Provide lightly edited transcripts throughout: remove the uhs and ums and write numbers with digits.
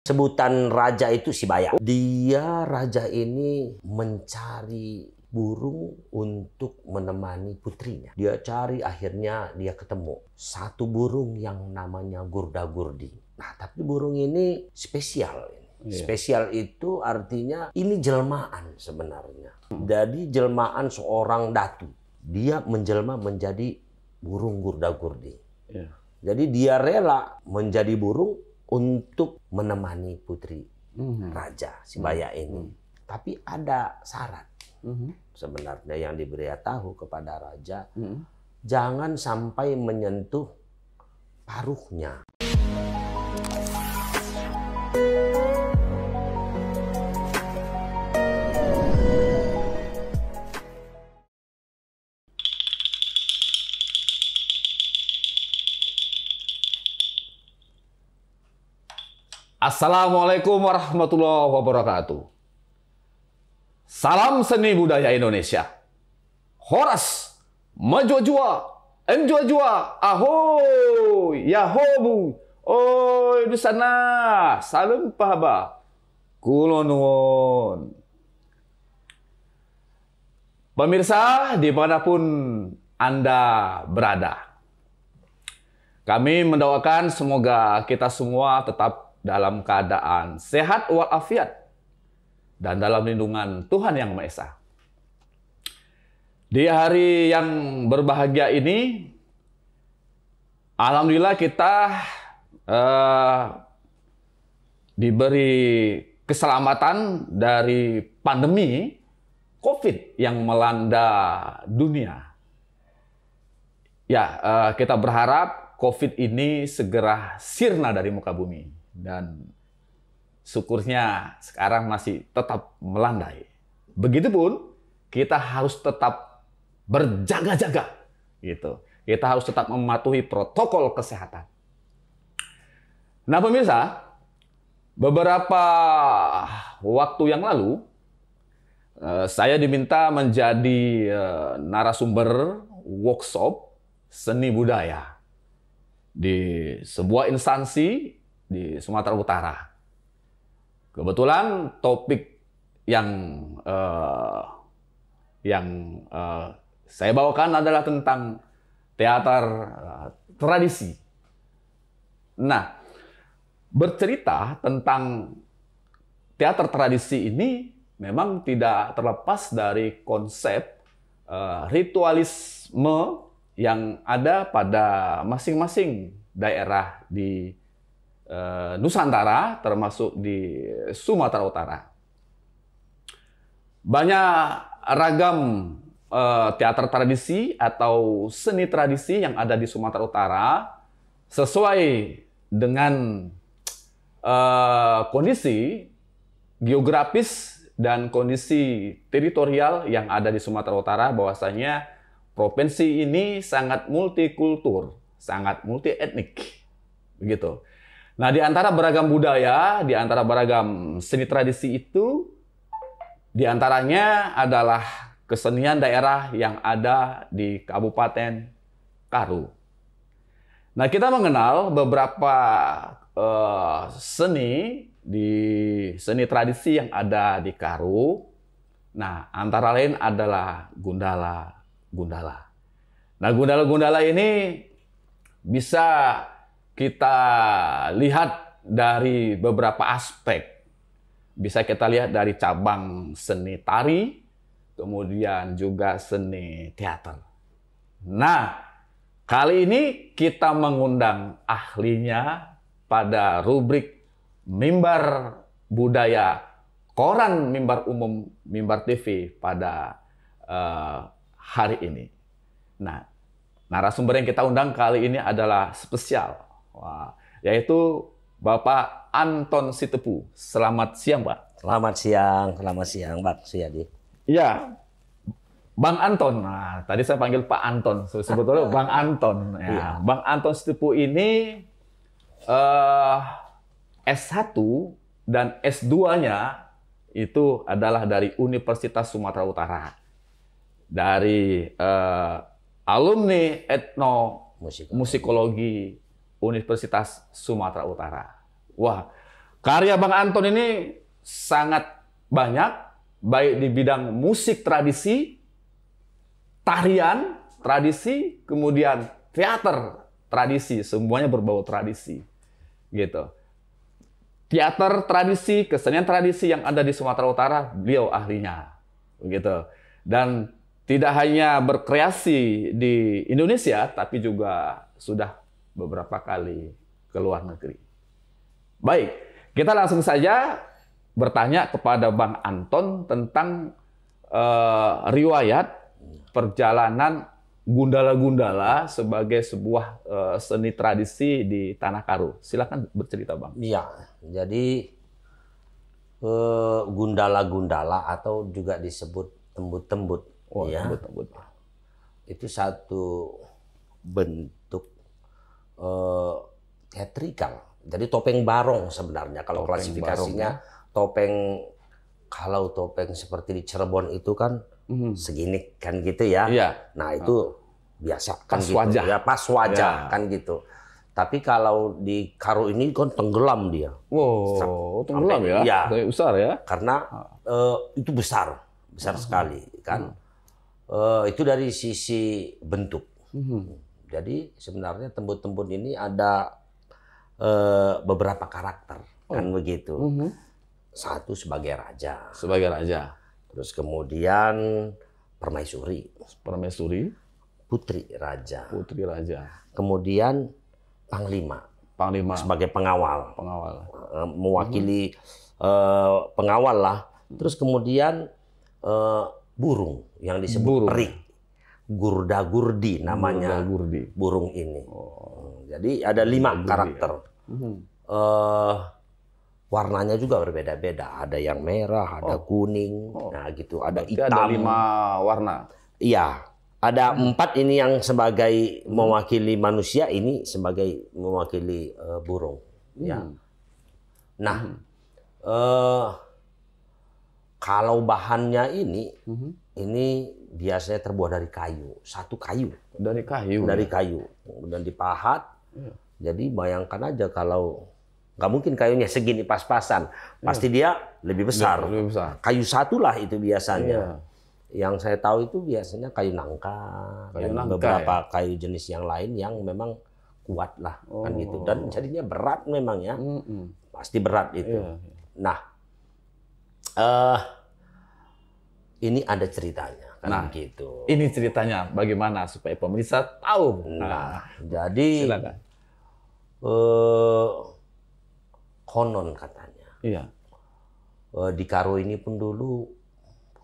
Sebutan raja itu Sibaya. Dia raja ini mencari burung untuk menemani putrinya. Dia cari, akhirnya dia ketemu satu burung yang namanya Gurda-Gurdi. Nah, tapi burung ini spesial. Spesial itu artinya ini jelmaan sebenarnya. Jadi jelmaan seorang datu. Dia menjelma menjadi burung Gurda-Gurdi. Jadi dia rela menjadi burung untuk menemani putri raja Sibaya ini. Tapi ada syarat sebenarnya yang diberitahu kepada raja, jangan sampai menyentuh paruhnya. Assalamualaikum warahmatullahi wabarakatuh. Salam seni budaya Indonesia. Horas, majua-jua, enjua-jua, ahoy, yahobu, oi di sana, salam pahaba, kulo nuwun. Pemirsa dimanapun Anda berada, kami mendoakan semoga kita semua tetap dalam keadaan sehat walafiat dan dalam lindungan Tuhan Yang Maha Esa. Di hari yang berbahagia ini, alhamdulillah kita diberi keselamatan dari pandemi COVID yang melanda dunia. Ya, kita berharap COVID ini segera sirna dari muka bumi. Dan syukurnya sekarang masih tetap melandai. Begitupun kita harus tetap berjaga-jaga, gitu. Kita harus tetap mematuhi protokol kesehatan. Nah, pemirsa, beberapa waktu yang lalu saya diminta menjadi narasumber workshop seni budaya di sebuah instansi di Sumatera Utara. Kebetulan topik yang saya bawakan adalah tentang teater tradisi. Nah, bercerita tentang teater tradisi ini memang tidak terlepas dari konsep ritualisme yang ada pada masing-masing daerah di Nusantara, termasuk di Sumatera Utara. Banyak ragam teater tradisi atau seni tradisi yang ada di Sumatera Utara sesuai dengan kondisi geografis dan kondisi teritorial yang ada di Sumatera Utara, bahwasanya provinsi ini sangat multikultur, sangat multi etnik, begitu. Nah, di antara beragam budaya, di antara beragam seni tradisi itu, di antaranya adalah kesenian daerah yang ada di Kabupaten Karu. Nah, kita mengenal beberapa seni tradisi yang ada di Karu. Nah, antara lain adalah gundala. Nah, gundala ini bisa kita lihat dari beberapa aspek. Bisa kita lihat dari cabang seni tari, kemudian juga seni teater. Nah, kali ini kita mengundang ahlinya pada rubrik Mimbar Budaya Koran Mimbar Umum Mimbar TV pada hari ini. Nah, narasumber yang kita undang kali ini adalah spesial. Yaitu Bapak Anton Sitepu. Selamat siang, Pak. Selamat siang, Pak Suyadi. Ya, Bang Anton. Nah, tadi saya panggil Pak Anton. Sebetulnya Bang Anton. Ya, iya. Bang Anton Sitepu ini S1 dan S2-nya itu adalah dari Universitas Sumatera Utara. Dari alumni etnomusikologi Universitas Sumatera Utara. Wah, Karya Bang Anton ini sangat banyak, baik di bidang musik tradisi, tarian tradisi, kemudian teater tradisi, semuanya berbau tradisi, gitu. Teater tradisi, kesenian tradisi yang ada di Sumatera Utara, beliau ahlinya, begitu. Dan tidak hanya berkreasi di Indonesia, tapi juga sudah beberapa kali ke luar negeri. Baik, kita langsung saja bertanya kepada Bang Anton tentang riwayat perjalanan Gundala-Gundala sebagai sebuah seni tradisi di Tanah Karo. Silakan bercerita, Bang. Iya, jadi Gundala-Gundala atau juga disebut tembut-tembut, ya, Tembut-tembut. itu satu bentuk teatrikal. Jadi topeng barong sebenarnya kalau Topeng klasifikasinya. barong, Topeng, kalau topeng seperti di Cirebon itu kan segini kan gitu ya. Iya. Nah itu biasa kan Pas gitu. wajah. Ya pas wajah Ya. kan gitu. Tapi kalau di Karo ini kan tenggelam dia. Wow, tenggelam ya? Iya. Besar ya? Karena itu besar sekali kan. Itu dari sisi bentuk. Jadi sebenarnya tembut-tembut ini ada beberapa karakter kan begitu. Satu sebagai raja, Sebagai raja. terus kemudian permaisuri, putri raja, Putri raja. kemudian panglima Panglima. sebagai pengawal, Pengawal. mewakili pengawal lah. Terus kemudian burung yang disebut peri, gurda-gurdi namanya. Gurda-gurdi. Burung ini. Jadi ada 5 karakter. Warnanya juga berbeda-beda. Ada yang merah, ada kuning, nah gitu. Ada Berarti hitam. ada 5 warna. Iya. Ada 4 ini yang sebagai mewakili manusia, ini sebagai mewakili burung. Ya. Nah, kalau bahannya ini biasanya terbuat dari kayu. Satu kayu. Dari kayu. Dari kayu. Kemudian dipahat. Jadi bayangkan aja kalau nggak mungkin kayunya segini pas-pasan. Pasti dia lebih besar. Lebih besar. Kayu satu lah itu biasanya. Iya. Yang saya tahu itu biasanya kayu nangka. Kayu dan nangka, beberapa kayu jenis yang lain yang memang kuat lah. Kan gitu. Dan jadinya berat memang ya. Pasti berat itu. Iya. Nah, ini ada ceritanya. Kan gitu. Ini ceritanya bagaimana supaya pemirsa tahu. Nah, jadi silakan. Konon katanya Iya. di Karo ini pun dulu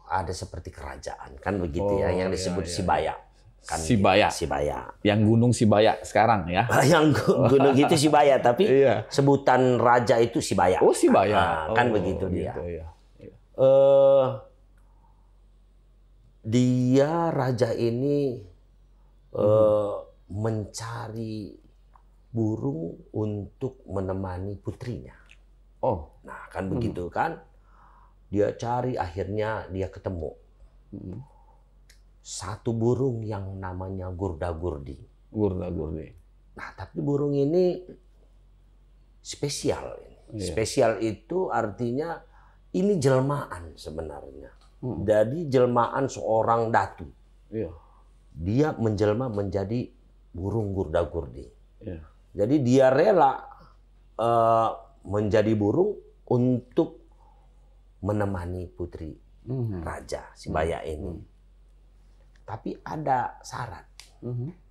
ada seperti kerajaan kan begitu ya, yang disebut Sibaya kan. Sibaya. Sibaya. Yang Gunung Sibaya sekarang ya. Yang gunung itu Sibaya, tapi Iya. sebutan raja itu Sibaya. Oh, Sibaya. Kan begitu dia. Gitu, ya. Dia raja ini mencari burung untuk menemani putrinya. Oh. Nah, kan begitu kan. Dia cari, akhirnya dia ketemu. Satu burung yang namanya gurda-gurdi. Gurda-gurdi. Nah, tapi burung ini spesial. Spesial itu artinya ini jelmaan sebenarnya. Jadi jelmaan seorang datu. Iya. Dia menjelma menjadi burung gurda-gurdi. Iya. Jadi dia rela menjadi burung untuk menemani putri raja Sibaya ini. Tapi ada syarat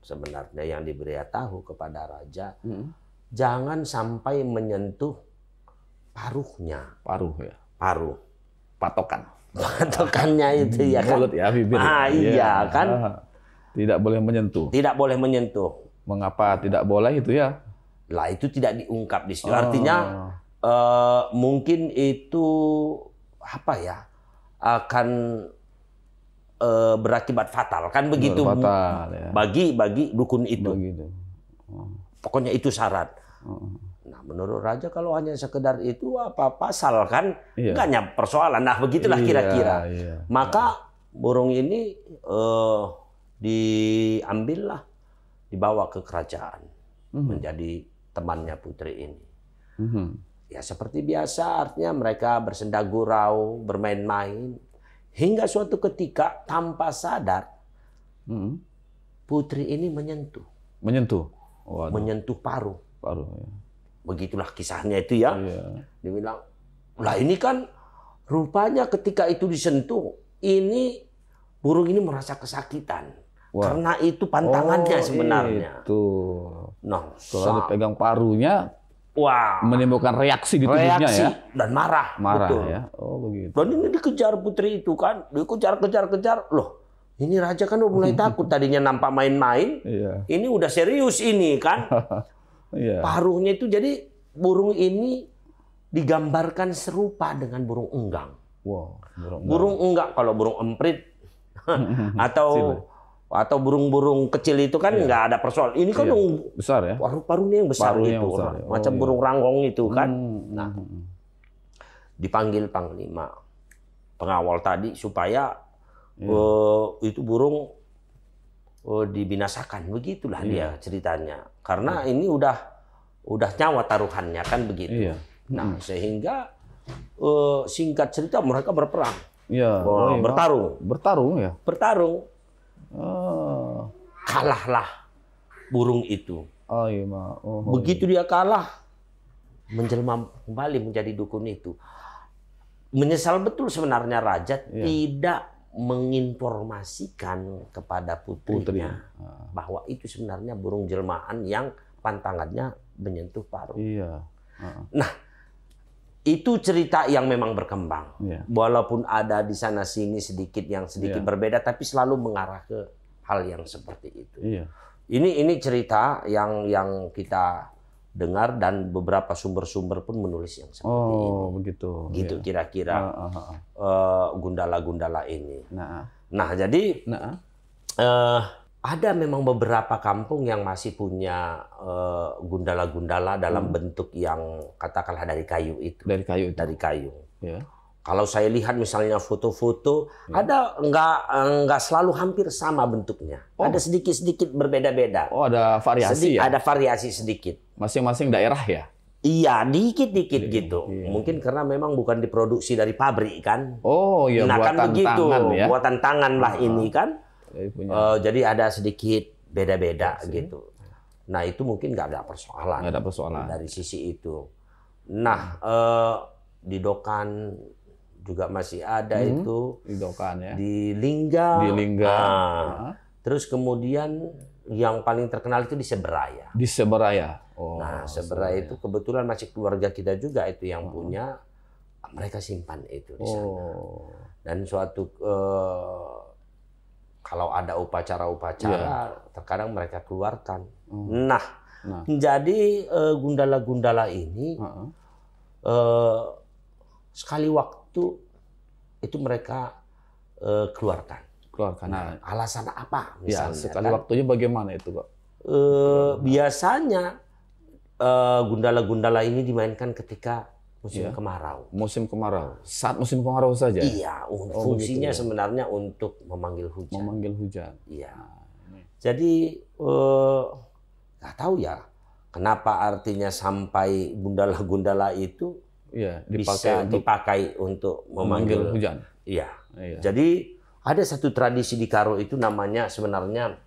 sebenarnya yang diberitahu kepada raja, jangan sampai menyentuh paruhnya. Paruh ya. Paruh. Patokan. Patokannya itu ya kan. Mulut ya, bibir. Iya kan. Tidak boleh menyentuh. Tidak boleh menyentuh. Mengapa tidak boleh itu ya? Lah itu tidak diungkap di situ. Artinya mungkin itu apa ya, akan berakibat fatal kan begitu. Fatal, ya. Bagi dukun itu. Begitu. Pokoknya itu syarat. Nah, menurut raja kalau hanya sekedar itu apa pasal kan, nggak nyampe persoalan. Nah, begitulah kira-kira. Iya. Maka burung ini diambillah, dibawa ke kerajaan menjadi temannya putri ini. Ya seperti biasa, artinya mereka bersenda gurau, bermain-main. Hingga suatu ketika tanpa sadar, putri ini menyentuh. Menyentuh? Waduh. Menyentuh paruh. Paruh, ya. Begitulah kisahnya itu ya. Iya. Dia bilang, lah ini kan rupanya ketika itu disentuh, ini burung ini merasa kesakitan. Wah. Karena itu pantangannya sebenarnya. Itu. Nah, kalau dipegang paruhnya, wah, menimbulkan reaksi di tubuhnya ya. Dan marah. Marah betul. ya. Oh begitu. Dan ini dikejar putri itu kan, dikejar-kejar. Loh, ini raja kan udah mulai takut. Tadinya nampak main-main, Iya. ini udah serius ini kan. Iya. Paruhnya itu jadi burung ini digambarkan serupa dengan burung enggang. Wow. Burung enggak, kalau burung emprit atau burung-burung kecil itu kan nggak ada persoalan. Ini kan besar ya. Paruh-paruhnya yang besar Paruhnya itu, besar, ya. macam burung ranggong itu kan. Nah, Dipanggil panglima pengawal tadi supaya itu burung dibinasakan. Begitulah dia ceritanya. Karena ini udah nyawa taruhannya kan begitu. Iya. Nah, sehingga singkat cerita mereka berperang. Iya. Bertarung. Bertarung ya. Bertarung. Oh. Kalahlah burung itu. Oh iya, Begitu dia kalah, menjelma kembali menjadi dukun itu. Menyesal betul sebenarnya raja tidak menginformasikan kepada putrinya bahwa itu sebenarnya burung jelmaan yang pantangannya menyentuh paruh. Iya. Nah, itu cerita yang memang berkembang. Walaupun ada di sana sini sedikit berbeda, tapi selalu mengarah ke hal yang seperti itu. Iya. Ini cerita yang kita dengar dan beberapa sumber-sumber pun menulis yang seperti ini. Oh, begitu. Gitu kira-kira gundala-gundala ini. Nah, jadi ada memang beberapa kampung yang masih punya gundala-gundala dalam bentuk yang katakanlah dari kayu itu. Dari kayu. Dari kayu. Ya. Kalau saya lihat misalnya foto-foto, ada nggak selalu hampir sama bentuknya. Ada sedikit-sedikit berbeda-beda. Oh, ada variasi ya? Ada variasi sedikit. Masing-masing daerah ya? Iya, dikit-dikit gitu. Mungkin karena memang bukan diproduksi dari pabrik kan. Oh iya, nah, buatan kan begitu. tangan ya? Buatan tangan lah ini kan. Jadi ada sedikit beda-beda ya, gitu. Nah itu mungkin nggak ada persoalan. Nggak ada persoalan. Dari sisi itu. Nah, di Dokan juga masih ada itu. Di Dokan ya? Di Lingga. Di Lingga. Terus kemudian yang paling terkenal itu di Seberaya. Di Seberaya. Oh, nah, Seberaya itu kebetulan masih keluarga kita juga itu yang punya. Mereka simpan itu di sana. Dan suatu kalau ada upacara-upacara, terkadang mereka keluarkan. Nah, jadi gundala-gundala ini sekali waktu itu mereka keluarkan. Nah, alasan apa misalnya? Ya, sekali waktunya bagaimana itu, Pak? Biasanya gundala-gundala ini dimainkan ketika musim kemarau. Musim kemarau. Saat musim kemarau saja? Iya, fungsinya sebenarnya untuk memanggil hujan. Memanggil hujan. Iya. Jadi nggak tahu ya kenapa artinya sampai gundala-gundala itu bisa dipakai untuk memanggil hujan. Iya. Jadi ada satu tradisi di Karo itu namanya sebenarnya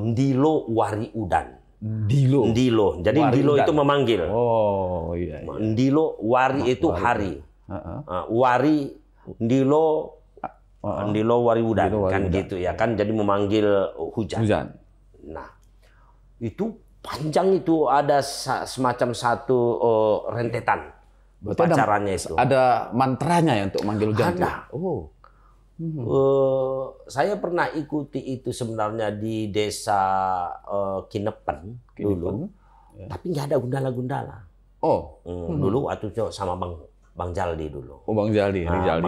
Ndilo Wari Udan. Ndilo. Jadi Wari Ndilo udan. Itu memanggil. Oh iya. Ndilo Wari itu hari. Wari Ndilo Wari Udan kan gitu ya kan. Jadi memanggil hujan. Nah itu panjang itu ada semacam satu rentetan. Upacaranya itu. Ada mantranya ya untuk manggil hujan? Ada. Saya pernah ikuti itu sebenarnya di desa Kinepen dulu, tapi nggak ada gundala-gundala. Dulu waktu itu sama Bang Jaldi dulu. Bang Jaldi,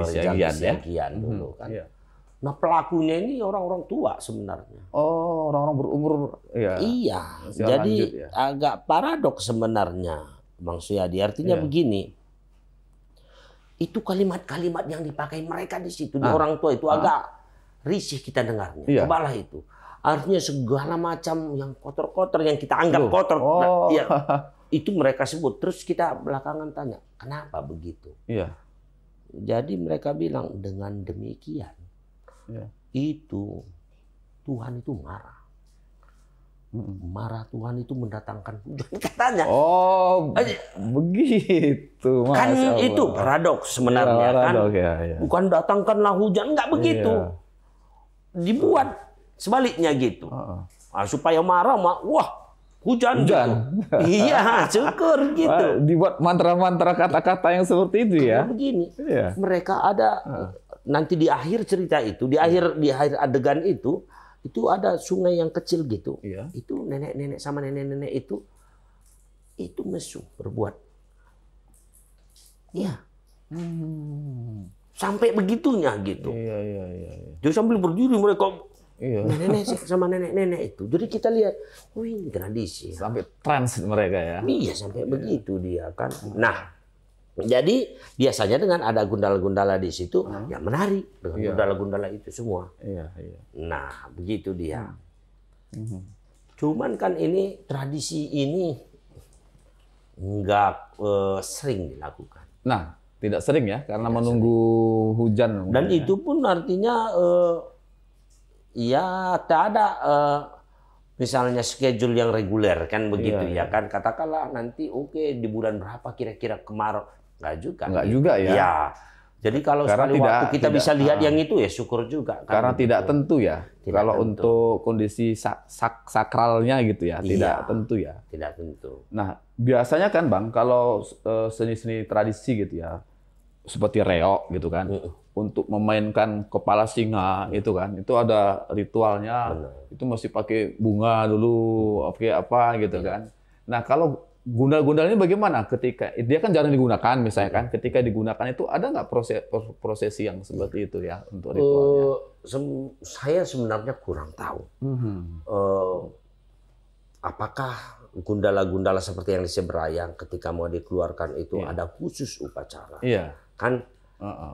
Siagian dulu kan. Nah pelakunya ini orang-orang tua sebenarnya. Orang-orang berumur. Iya. Jadi agak paradoks sebenarnya, Bang Suyadi. Artinya begini. Itu kalimat-kalimat yang dipakai mereka di situ, di orang tua itu agak risih kita dengarnya. Cobalah itu. Artinya segala macam yang kotor-kotor yang kita anggap kotor. itu mereka sebut. Terus kita belakangan tanya, kenapa begitu? Iya. Jadi mereka bilang dengan demikian itu Tuhan itu marah. Marah Tuhan itu mendatangkan hujan katanya. Oh, begitu. Kan itu paradoks sebenarnya kan. Bukan datangkanlah hujan, enggak begitu. Dibuat sebaliknya gitu. Supaya marah, wah hujan. Gitu. Iya, syukur gitu. Dibuat mantra-mantra kata-kata yang seperti itu ya. Begini, mereka ada nanti di akhir cerita itu, di akhir adegan itu ada sungai yang kecil gitu. Itu nenek-nenek sama nenek-nenek itu mesum berbuat. Iya. Sampai begitunya gitu. Iya. Jadi sambil berdiri mereka nenek-nenek sama nenek-nenek itu. Jadi kita lihat, ini tradisi. Sampai trans mereka ya. Iya, sampai begitu dia kan. Nah, jadi biasanya dengan ada gundala-gundala di situ, ya menari dengan gundala-gundala itu semua. Nah, begitu dia. Cuman kan ini tradisi ini nggak sering dilakukan. Nah, tidak sering ya, karena menunggu hujan. Dan itu pun artinya ya tak ada misalnya schedule yang reguler kan begitu ya kan. Katakanlah nanti di bulan berapa kira-kira kemarau. Enggak juga ya. Ya. Jadi kalau sekali waktu kita bisa lihat yang itu ya syukur juga. Karena tidak tentu ya. Kalau untuk kondisi sakralnya gitu ya, tidak tentu ya. Tidak tentu. Nah, biasanya kan Bang, kalau seni-seni tradisi gitu ya, seperti reok gitu kan, untuk memainkan kepala singa itu kan, itu ada ritualnya. Itu mesti pakai bunga dulu, pakai apa gitu kan. Nah, kalau gundal-gundal ini bagaimana ketika dia kan jarang digunakan misalnya kan, ketika digunakan itu ada nggak prosesi yang seperti itu ya untuk ritualnya? Saya sebenarnya kurang tahu. Apakah gundala-gundala seperti yang di Seberayang ketika mau dikeluarkan itu ada khusus upacara? Iya. Kan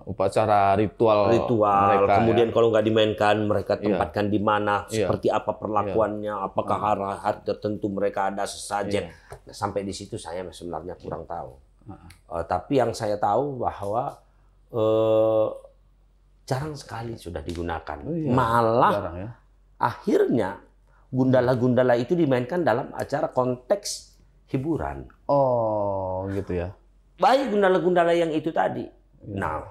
upacara ritual mereka, kemudian kalau nggak dimainkan mereka tempatkan di mana, seperti apa perlakuannya, apakah hari tertentu mereka ada sesajen. Nah, sampai di situ saya sebenarnya kurang tahu. Tapi yang saya tahu bahwa jarang sekali sudah digunakan. Malah jarang, ya. Akhirnya gundala-gundala itu dimainkan dalam acara konteks hiburan. Oh, gitu ya. Baik gundala-gundala yang itu tadi. Nah,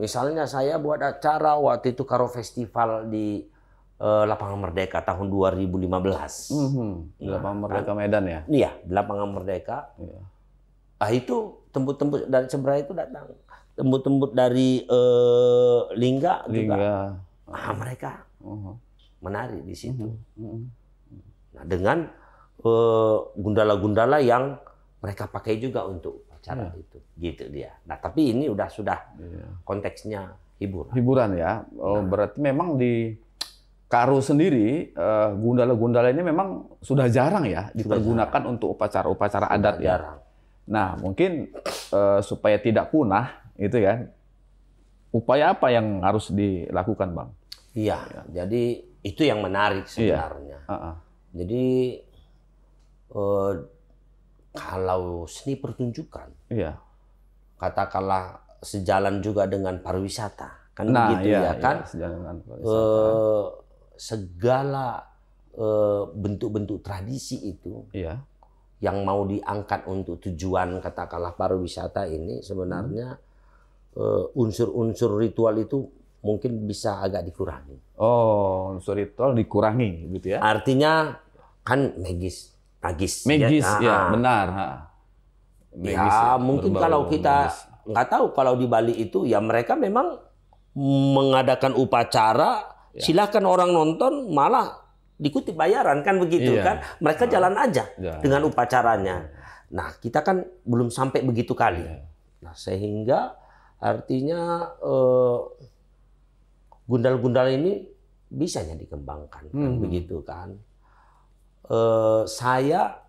misalnya saya buat acara waktu itu Karo Festival di Lapangan Merdeka tahun 2015. Lapangan Merdeka Medan ya? Iya, Lapangan Merdeka. Itu tembut-tembut dari Seberang itu datang. Tembut-tembut dari Lingga juga. Mereka menari di situ. Nah, dengan gundala-gundala yang mereka pakai juga untuk acara itu, gitu dia. Nah, tapi ini sudah konteksnya hiburan. Hiburan ya. Berarti memang di Karo sendiri gundala-gundala ini memang sudah jarang ya dipergunakan untuk upacara-upacara adat ya. Jarang. Nah, mungkin supaya tidak punah itu kan. Upaya apa yang harus dilakukan, Bang? Iya, jadi itu yang menarik sebenarnya. Jadi kalau seni pertunjukan, katakanlah sejalan juga dengan pariwisata, kan begitu ya kan? Sejalan dengan pariwisata. Segala bentuk-bentuk tradisi itu, yang mau diangkat untuk tujuan katakanlah pariwisata ini sebenarnya unsur-unsur ritual itu mungkin bisa agak dikurangi. Oh, unsur ritual dikurangi, gitu ya? Artinya kan magis, ya, benar. Magis, ya, mungkin kalau kita nggak tahu kalau di Bali itu ya mereka memang mengadakan upacara, silakan orang nonton, malah dikutip bayaran kan begitu kan? Mereka jalan aja dengan upacaranya. Nah, kita kan belum sampai begitu kali. Nah, sehingga artinya gundal-gundal ini bisanya dikembangkan, kan begitu kan? Saya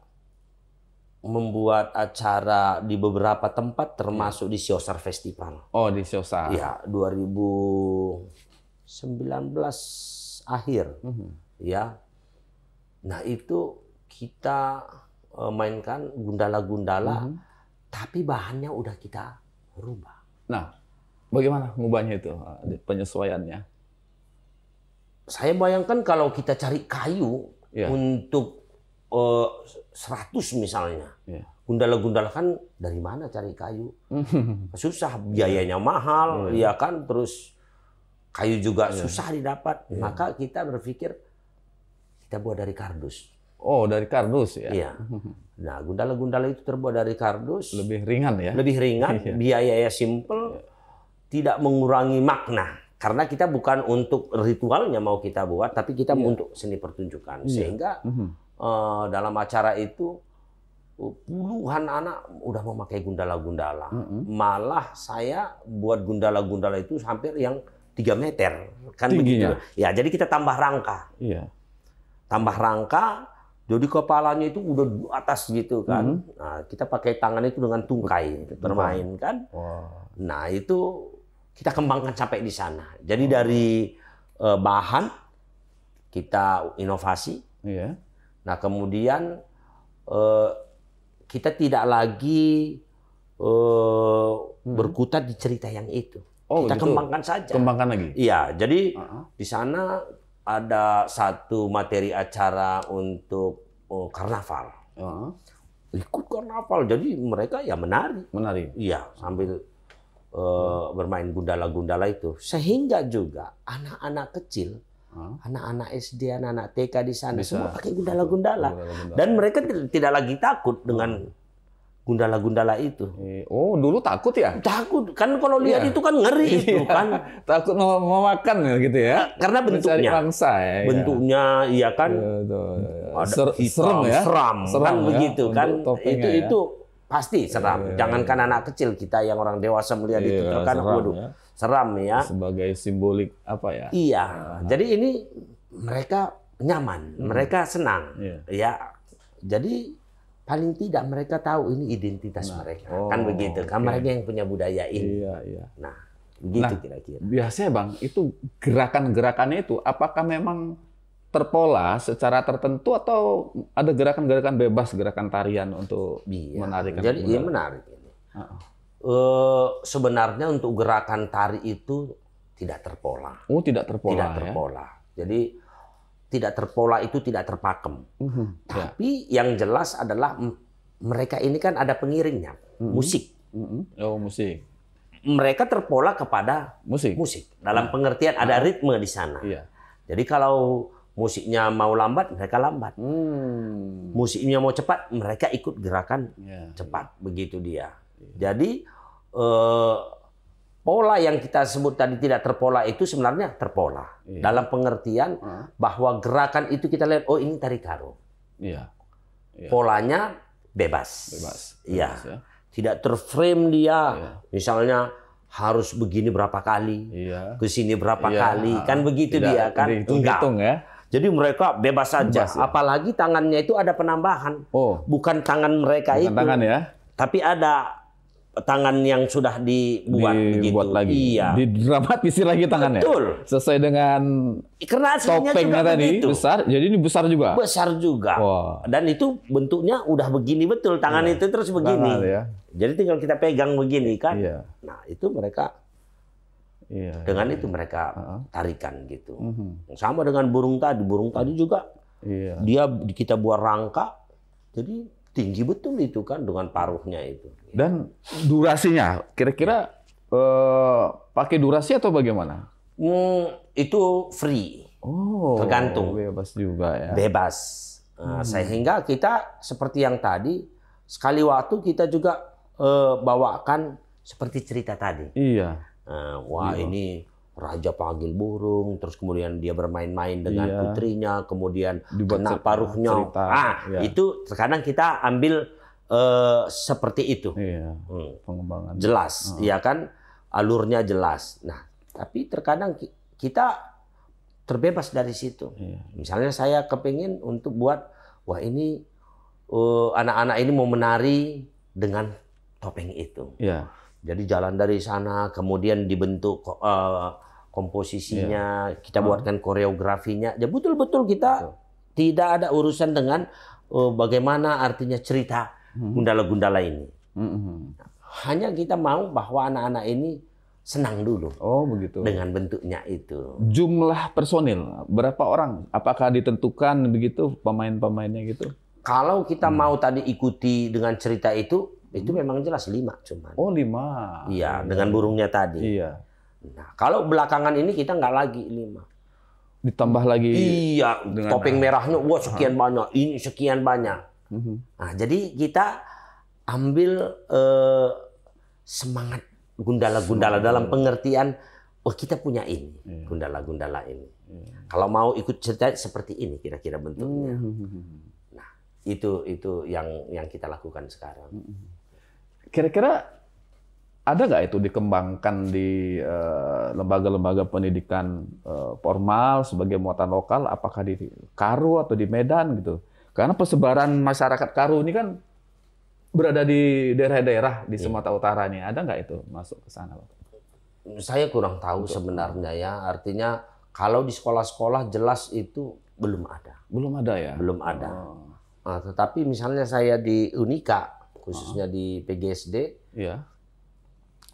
membuat acara di beberapa tempat termasuk di Siosar Festival. Oh, di Siosar. Ya, 2019 akhir. Ya. Nah, itu kita mainkan gundala-gundala, tapi bahannya udah kita rubah. Nah, bagaimana ngubahnya itu, penyesuaiannya? Saya bayangkan kalau kita cari kayu Iya. untuk 100 misalnya. Iya. Gundala-gundala kan dari mana cari kayu? Susah, biayanya mahal, ya kan? Terus kayu juga susah didapat. Maka kita berpikir kita buat dari kardus. Oh, dari kardus ya? Iya. Nah, gundala-gundala itu terbuat dari kardus. Lebih ringan ya? Lebih ringan, biayanya simple, tidak mengurangi makna. Karena kita bukan untuk ritualnya mau kita buat, tapi kita untuk seni pertunjukan. Sehingga dalam acara itu puluhan anak udah memakai gundala-gundala. Malah saya buat gundala-gundala itu hampir yang 3 meter. Kan begitu. Ya, jadi kita tambah rangka. Iya. Tambah rangka, jadi kepalanya itu udah di atas gitu kan. Nah, kita pakai tangan itu dengan tungkai bermain kan. Nah, itu kita kembangkan sampai di sana. Jadi dari bahan kita inovasi. Iya. Nah, kemudian kita tidak lagi berkutat di cerita yang itu. Kita kembangkan saja. Kembangkan lagi. Iya, jadi di sana ada satu materi acara untuk karnaval. Ikut karnaval, jadi mereka ya menari. Menari. Iya, sambil bermain gundala-gundala itu. Sehingga juga anak-anak kecil, anak-anak SD, anak-anak TK di sana semua pakai gundala-gundala. Dan mereka tidak lagi takut dengan gundala-gundala itu. Oh, dulu takut ya? Takut, kan kalau lihat itu kan ngeri itu kan. Takut mau makan gitu ya? Karena bentuknya. Bangsa ya. Bentuknya, iya kan. Ada hitam, seram kan begitu kan. Itu pasti seram. Jangankan anak kecil, kita yang orang dewasa melihat itu kan, waduh, seram ya. Sebagai simbolik apa ya? Iya. Jadi ini mereka nyaman, mereka senang. Ya. Jadi paling tidak mereka tahu ini identitas mereka. Kan begitu. Kan mereka yang punya budaya ini. Iya. Nah, begitu kira-kira. Biasanya Bang, itu gerakan-gerakannya itu apakah memang terpola secara tertentu atau ada gerakan-gerakan bebas, gerakan tarian untuk menarikan? Jadi ini menarik ini. Sebenarnya untuk gerakan tari itu tidak terpola. Oh, tidak terpola. Tidak terpola. Jadi tidak terpola itu tidak terpakem. Tapi yang jelas adalah mereka ini kan ada pengiringnya, musik. Oh, musik. Mereka terpola kepada musik. Dalam pengertian ada ritme di sana. Jadi kalau musiknya mau lambat, mereka lambat. Musiknya mau cepat, mereka ikut gerakan cepat. Begitu dia. Jadi pola yang kita sebut tadi tidak terpola itu sebenarnya terpola. Dalam pengertian bahwa gerakan itu kita lihat, oh ini tari karo. Polanya bebas. Iya. Tidak terframe dia. Misalnya harus begini berapa kali, ke sini berapa kali, kan begitu dia kan. Enggak. Ya. Jadi mereka bebas saja. Apalagi tangannya itu ada penambahan. Bukan tangan mereka itu. Tangan ya. Tapi ada tangan yang sudah dibuat lagi. Iya. Didramatisi lagi tangannya. Betul. Sesuai dengan karena topengnya tadi begitu. Besar, jadi ini besar juga. Besar juga. Dan itu bentuknya udah begini betul, tangan itu terus begini. Jadi tinggal kita pegang begini kan. Nah, itu mereka dengan itu mereka tarikan gitu. Sama dengan burung tadi juga. Dia kita buat rangka. Jadi tinggi betul itu kan dengan paruhnya itu. Dan durasinya, kira-kira pakai durasi atau bagaimana? Itu free. Tergantung. Bebas juga ya. Bebas. Sehingga kita seperti yang tadi, sekali waktu kita juga bawakan seperti cerita tadi. Ini raja panggil burung, terus kemudian dia bermain-main dengan putrinya, kemudian kena paruhnya. Itu terkadang kita ambil seperti itu. Pengembangan. Jelas, ya kan? Alurnya jelas. Nah, tapi terkadang kita terbebas dari situ. Misalnya saya kepingin untuk buat, wah ini anak-anak ini mau menari dengan topeng itu. Jadi jalan dari sana, kemudian dibentuk komposisinya, kita buatkan koreografinya. Ya betul-betul kita Tidak ada urusan dengan bagaimana artinya cerita gundala-gundala ini. Hanya kita mau bahwa anak-anak ini senang dulu. Oh, begitu. Dengan bentuknya itu. Jumlah personil berapa orang? Apakah ditentukan begitu pemain-pemainnya gitu? Kalau kita mau tadi ikuti dengan cerita itu memang jelas 5 cuman. Oh, 5. Iya, dengan burungnya tadi. Iya. Nah, kalau belakangan ini kita nggak lagi 5. Ditambah lagi. Iya, topeng merahnya, wah sekian banyak, ini sekian banyak. Nah, jadi kita ambil semangat gundala-gundala dalam pengertian, kita punya ini, gundala-gundala ini. Kalau mau ikut cerita seperti ini kira-kira bentuknya. Nah, itu yang kita lakukan sekarang. Kira-kira ada nggak itu dikembangkan di lembaga-lembaga pendidikan formal sebagai muatan lokal? Apakah di Karo atau di Medan gitu? Karena persebaran masyarakat Karo ini kan berada di daerah-daerah di Sumatera Utara nih. Ada nggak itu masuk ke sana? Saya kurang tahu sebenarnya ya. Artinya kalau di sekolah-sekolah jelas itu belum ada. Belum ada ya? Belum ada. Nah, tetapi misalnya saya di Unika, khususnya di PGSD, iya.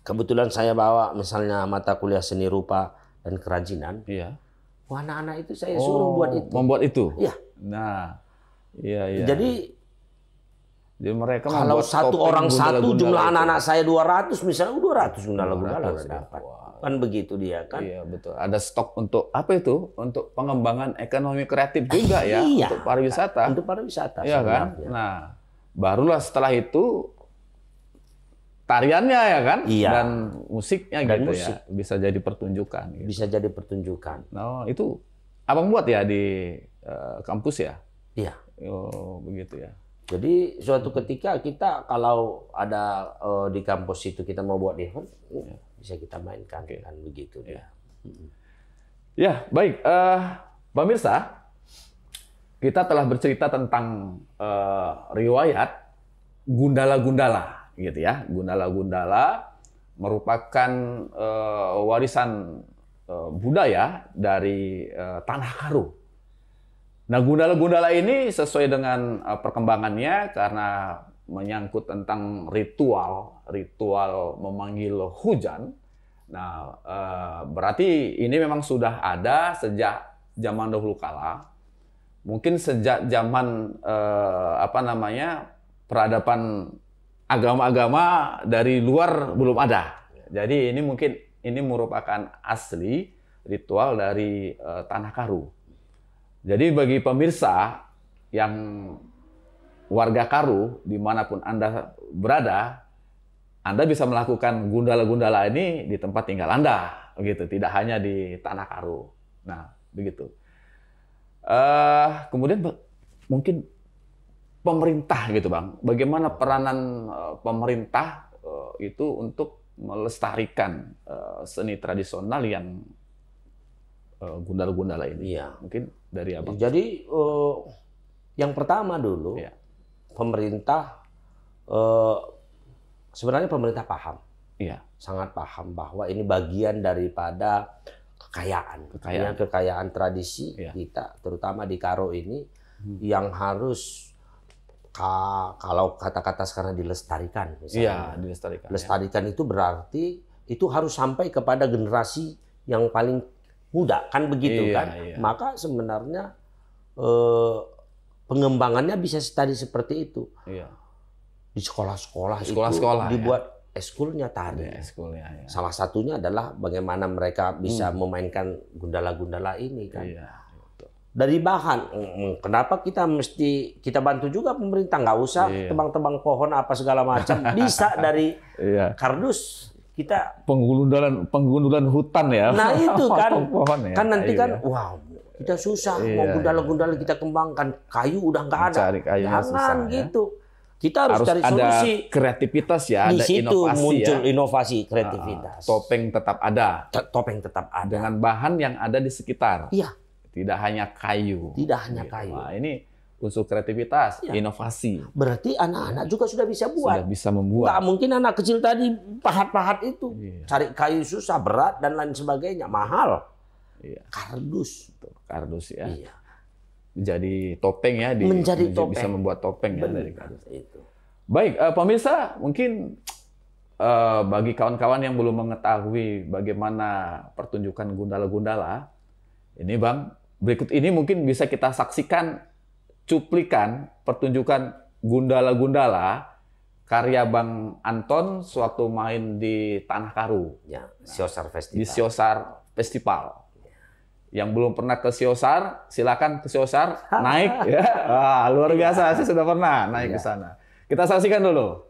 Kebetulan saya bawa misalnya mata kuliah seni rupa dan kerajinan. Iya. Wah, anak-anak itu saya suruh buat itu. Membuat itu? Iya. Nah, iya. Jadi mereka kalau satu orang satu jumlah anak-anak saya 200 misalnya, 200 gundala-gundala dapat. Kan begitu dia kan. Iya, betul. Ada stok untuk apa itu? Untuk pengembangan ekonomi kreatif juga ya, iya, untuk pariwisata. Untuk pariwisata. Iya kan? Nah, barulah setelah itu tariannya ya kan, dan musiknya dan gitu musik. Ya, bisa jadi pertunjukan. Gitu. Bisa jadi pertunjukan. Nah, itu abang buat ya di kampus ya? Iya. Oh, begitu ya. Jadi suatu ketika kita kalau ada di kampus itu kita mau buat event, bisa kita mainkan kan begitu. Ya, ya baik. Pemirsa, kita telah bercerita tentang riwayat gundala-gundala. Gitu ya, gundala-gundala merupakan warisan budaya dari tanah Karo. Nah, gundala-gundala ini sesuai dengan perkembangannya karena menyangkut tentang ritual memanggil hujan. Nah, berarti ini memang sudah ada sejak zaman dahulu kala. Mungkin sejak zaman peradaban agama-agama dari luar belum ada. Jadi ini merupakan asli ritual dari tanah Karo. Jadi bagi pemirsa yang warga Karo dimanapun Anda berada, Anda bisa melakukan gundala-gundala ini di tempat tinggal Anda, begitu. Tidak hanya di tanah Karo. Nah, begitu. Kemudian mungkin pemerintah gitu Bang, bagaimana peranan pemerintah itu untuk melestarikan seni tradisional yang gundala-gundala ini? Iya. Mungkin dari Abang. Jadi yang pertama dulu, pemerintah sebenarnya pemerintah paham, sangat paham bahwa ini bagian daripada kekayaan tradisi kita, terutama di Karo ini yang harus kalau kata-kata sekarang dilestarikan, misalnya. Iya, dilestarikan. Lestarikan itu berarti itu harus sampai kepada generasi yang paling muda, kan begitu kan? Iya. Maka sebenarnya pengembangannya bisa tadi seperti itu. Iya. Di sekolah-sekolah itu dibuat eskulnya tadi. Eskulnya, salah satunya adalah bagaimana mereka bisa memainkan gundala-gundala ini kan. Iya. Dari bahan, kenapa kita bantu juga pemerintah, nggak usah tebang-tebang pohon apa segala macam, bisa dari kardus kita penggundulan hutan ya. Nah itu kan, pohon ya. Kan nanti kan, wow kita susah mau gundala-gundala kita kembangkan, kayu udah nggak ada, jangan gitu. Kita harus cari solusi. Ada kreativitas ya, di ada situ inovasi muncul ya. Inovasi, kreativitas. Topeng tetap ada. Topeng tetap ada. Dengan bahan yang ada di sekitar. Iya. Tidak hanya kayu. Tidak hanya kayu. Nah, ini unsur kreativitas, inovasi. Berarti anak-anak juga sudah bisa buat. Sudah bisa membuat. Nggak mungkin anak kecil tadi pahat-pahat itu. Cari kayu susah, berat, dan lain sebagainya. Mahal. Iya. Kardus. Kardus ya. Iya. menjadi topeng ya, Menjadi topeng. bisa membuat topeng ya dari Benar, kardus. itu. Baik, pemirsa, mungkin bagi kawan-kawan yang belum mengetahui bagaimana pertunjukan gundala-gundala, ini Bang, berikut ini mungkin bisa kita saksikan cuplikan pertunjukan gundala-gundala karya Bang Anton sewaktu main di Tanah Karu. Ya, Siosar Festival. Di Siosar Festival. Yang belum pernah ke Siosar, silakan ke Siosar, naik ya. Wah, luar biasa, saya sudah pernah naik ke sana. Kita saksikan dulu.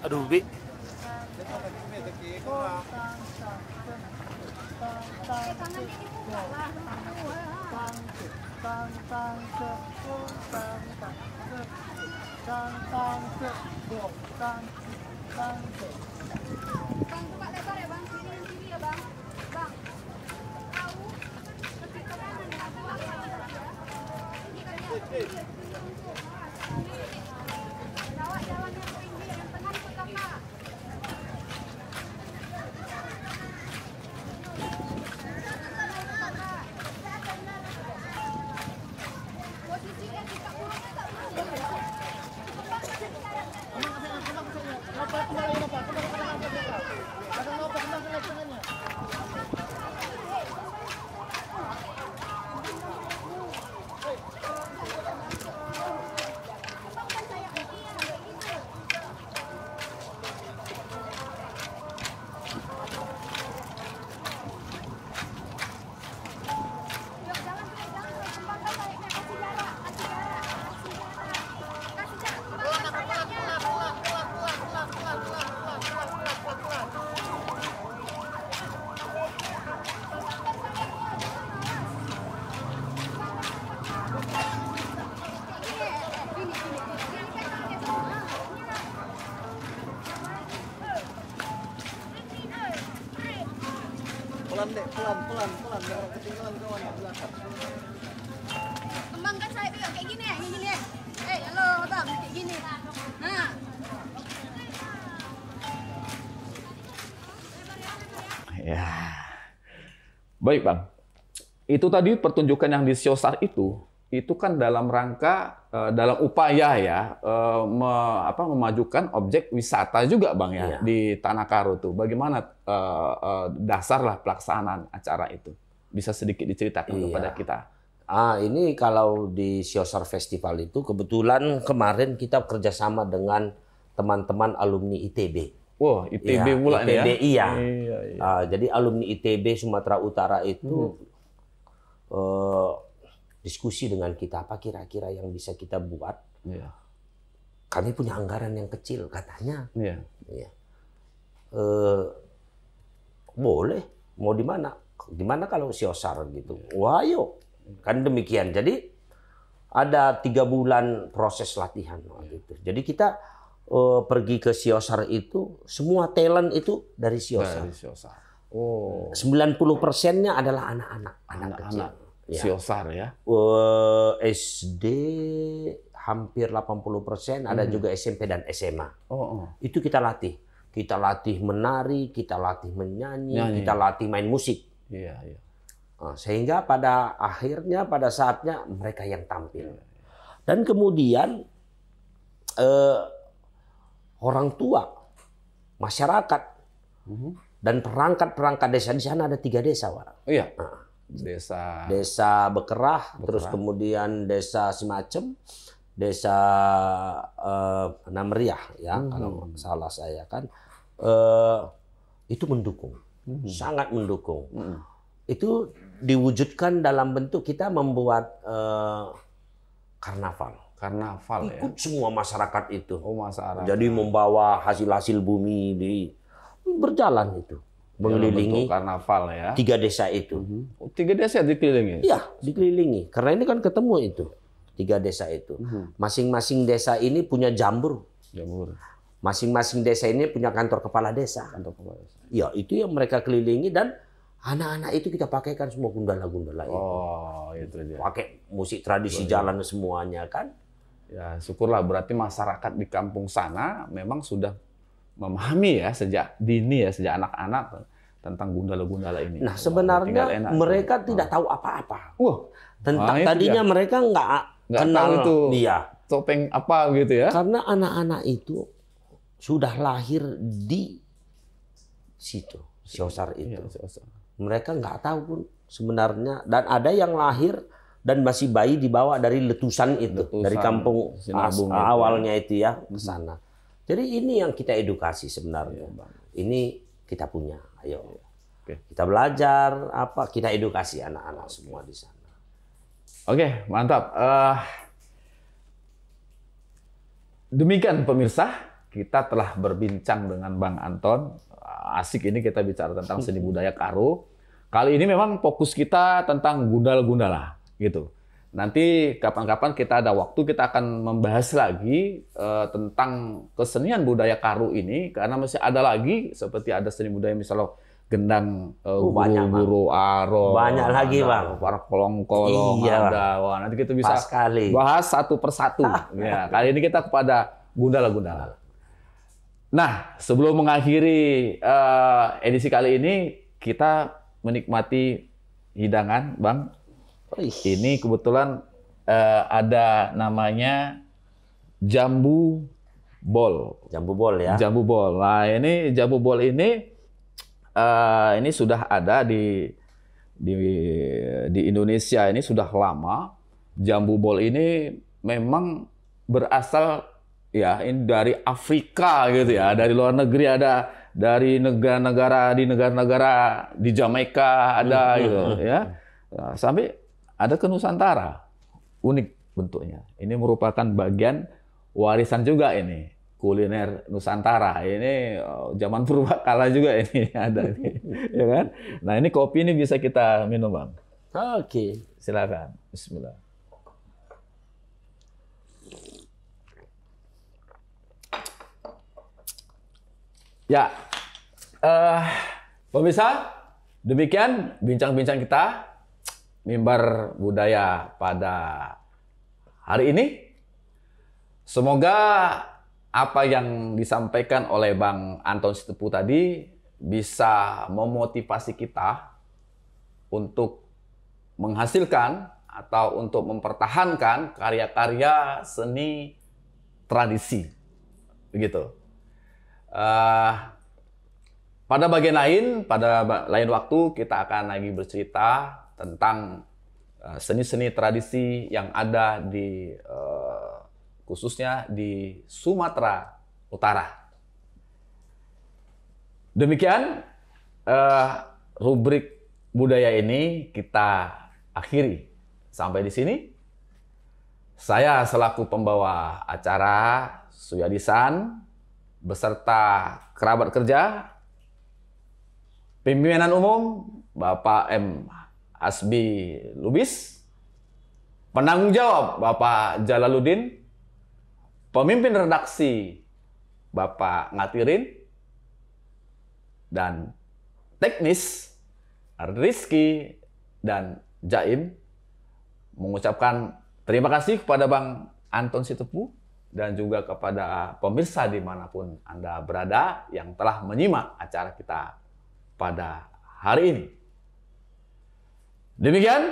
Bi. Aduh, Bi. Bang, buka lebar ya, Bang. Sini ya, Bang. Bang. Tahu? Kaki ke kanan ya. Ini kan ya. Bawa jalan yang tinggi, yang tengah ikut Kakak. Posisinya kita kurangnya tak boleh. pelan dek, pelan, jangan ketinggalan kawan di belakang. Kembangkan saya juga kayak gini ya, gini ya. Halo abang, kayak gini. Nah. Ya. Baik, Bang. Itu tadi pertunjukan yang di Siosar itu kan dalam rangka dalam upaya ya memajukan objek wisata juga, Bang ya, Iya. di Tanah Karo tuh. Bagaimana dasar lah pelaksanaan acara itu? Bisa sedikit diceritakan Iya. kepada kita. Ini kalau di Siosar Festival itu kebetulan kemarin kita kerjasama dengan teman-teman alumni ITB. Wah, ITB Iya, pula nih ya. ITB iya. Iya, iya. Jadi alumni ITB Sumatera Utara itu diskusi dengan kita apa kira-kira yang bisa kita buat. Iya. Kami punya anggaran yang kecil katanya. Iya. Iya. Boleh, mau di mana? Di mana kalau Siosar gitu? Wah, ayo. Kan demikian. Jadi ada 3 bulan proses latihan gitu. Jadi kita pergi ke Siosar itu semua talent itu dari Siosar. Dari Siosar. Oh, 90%-nya adalah anak-anak, anak kecil. anak-anak Ya. Siosar ya. SD hampir 80%, ada juga SMP dan SMA. Oh. Itu kita latih. Kita latih menari, kita latih menyanyi, Nyanyi. kita latih main musik. Iya, iya. Sehingga pada akhirnya, pada saatnya mereka yang tampil. Dan kemudian orang tua, masyarakat, dan perangkat-perangkat desa di sana ada 3 desa, Pak. Iya. Desa Desa Bekerah, terus kemudian desa Simacem, desa Namriah ya kalau salah saya kan, itu mendukung, sangat mendukung. Itu diwujudkan dalam bentuk kita membuat karnaval. Karnaval ya. Ikut semua masyarakat itu. Oh, masyarakat. Jadi membawa hasil-hasil bumi berjalan itu, mengelilingi Bentuk karnaval ya. 3 desa itu. Oh, 3 desa dikelilingi. Iya, dikelilingi. Karena ini kan ketemu itu 3 desa itu. Masing-masing desa ini punya jambur. Jamur. Masing-masing desa ini punya kantor kepala desa. Kantor kepala desa. Ya, itu yang mereka kelilingi dan anak-anak itu kita pakaikan semua gundala-gundala itu. Oh, itu dia. Pakai musik tradisi jalan semuanya kan. Ya, syukurlah berarti masyarakat di kampung sana memang sudah memahami ya sejak dini ya, sejak anak-anak tentang gundala-gundala ini. Nah, Wah, tinggal sebenarnya enak mereka tuh. tidak tahu apa-apa. Wah, Tentang itu tadinya dia. mereka nggak kenal tahu itu dia. topeng apa gitu ya. Karena anak-anak itu sudah lahir di situ, Siosar itu. Iya, Siosar. Mereka nggak tahu pun sebenarnya. Dan ada yang lahir dan masih bayi dibawa dari letusan itu, Letusan, dari kampung Sinabung itu. awalnya itu ya ke sana. Jadi ini yang kita edukasi sebenarnya. Ini kita punya. Ayo. Oke. Kita belajar apa? Kita edukasi anak-anak semua di sana. Oke, mantap. Demikian pemirsa, kita telah berbincang dengan Bang Anton. Asik ini kita bicara tentang seni budaya Karo. Kali ini memang fokus kita tentang gundala-gundala, gitu. Nanti kapan-kapan kita ada waktu kita akan membahas lagi tentang kesenian budaya Karo ini karena masih ada lagi seperti ada seni budaya misalnya gendang banyak, guru-guru aro, Banyak lagi, ada Bang. para kolong-kolong Iya. ada. Wah, nanti kita bisa Pas sekali. bahas satu persatu. Ya, kali ini kita kepada gundala-gundala. Nah, sebelum mengakhiri edisi kali ini, kita menikmati hidangan, Bang. Ini kebetulan ada namanya jambu bol. Jambu bol ya. Jambu bol. Nah, ini jambu bol ini sudah ada di Indonesia ini sudah lama. Jambu bol ini memang berasal ya ini dari Afrika gitu ya, dari luar negeri ada, dari negara-negara di Jamaika ada gitu ya. Nah, sampai ada ke Nusantara. Unik bentuknya. Ini merupakan bagian warisan juga ini. Kuliner Nusantara. Ini zaman purbakala juga ini ada nih. Ya kan? Nah, ini kopi ini bisa kita minum, Bang. Oke. Silakan. Bismillah. Ya, pemirsa, Demikian bincang-bincang kita Mimbar Budaya pada hari ini. Semoga apa yang disampaikan oleh Bang Anton Sitepu tadi bisa memotivasi kita untuk menghasilkan atau untuk mempertahankan karya-karya seni tradisi. Begitu. Pada bagian lain, pada lain waktu kita akan lagi bercerita tentang seni-seni tradisi yang ada di khususnya di Sumatera Utara. Demikian rubrik budaya ini kita akhiri sampai di sini. Saya selaku pembawa acara Suyadisan beserta kerabat kerja, pimpinan umum Bapak M. Hasbi Lubis, penanggung jawab Bapak Jalaluddin, pemimpin redaksi Bapak Ngatirin, dan teknis Rizky dan Jaim mengucapkan terima kasih kepada Bang Anton Sitepu dan juga kepada pemirsa dimanapun Anda berada yang telah menyimak acara kita pada hari ini. Demikian,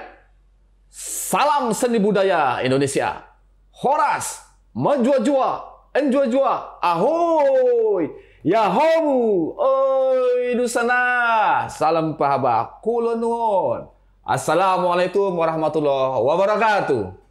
salam seni budaya Indonesia. Horas, menjua-jua, enjua-jua, ahoy, yahoo, oi dusana, salam pahaba, kulon nuwun. Assalamualaikum warahmatullahi wabarakatuh.